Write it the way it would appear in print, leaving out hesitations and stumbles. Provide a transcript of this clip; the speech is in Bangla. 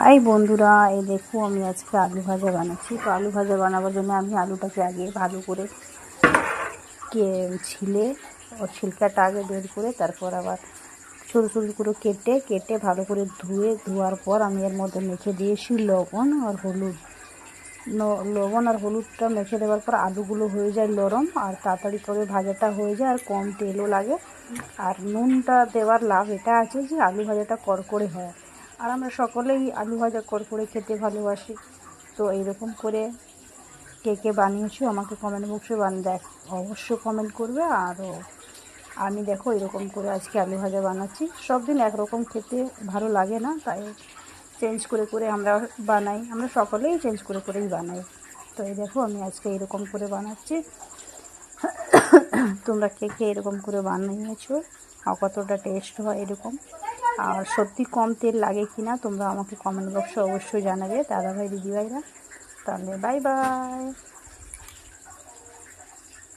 হাই বন্ধুরা, এই দেখো আমি আজকে আলু ভাজা বানাচ্ছি। তো আলু ভাজা বানাবার জন্য আমি আলুটাকে আগে ভালো করে ছিলে ওর ছিলকাটা আগে বের করে তারপর আবার সরু সরু করে কেটে ভালো করে ধোয়ার পর আমি এর মধ্যে মেখে দিয়েছি লবণ আর হলুদ। লবণ আর হলুদটা মেখে দেওয়ার পর আলুগুলো হয়ে যায় নরম আর তাড়াতাড়ি করে ভাজাটা হয়ে যায় আর কম তেলও লাগে। আর নুনটা দেওয়ার লাভ এটা আছে যে আলু ভাজাটা করকরে হয়, আর আমরা সকলেই আলু ভাজা করকরে খেতে ভালোবাসি। তো এইরকম করে কে কে বানিয়েছো আমাকে কমেন্ট বক্সে অবশ্যই কমেন্ট করবে। আরও আমি দেখো এরকম করে আজকে আলু ভাজা বানাচ্ছি। সব দিন একরকম খেতে ভালো লাগে না, তাই চেঞ্জ করে করে আমরা বানাই, আমরা সকলেই চেঞ্জ করে করেই বানাই। তো এই দেখো আমি আজকে এরকম করে বানাচ্ছি। তোমরা কে কে এরকম করে বানিয়েছো আর কতটা টেস্ট হয় এরকম, আর সত্যি কম তেল লাগে কি না তোমরা আমাকে কমেন্ট বক্সে অবশ্যই জানাবে দাদাভাই দিদিভাইরা। তাহলে বাই বাই।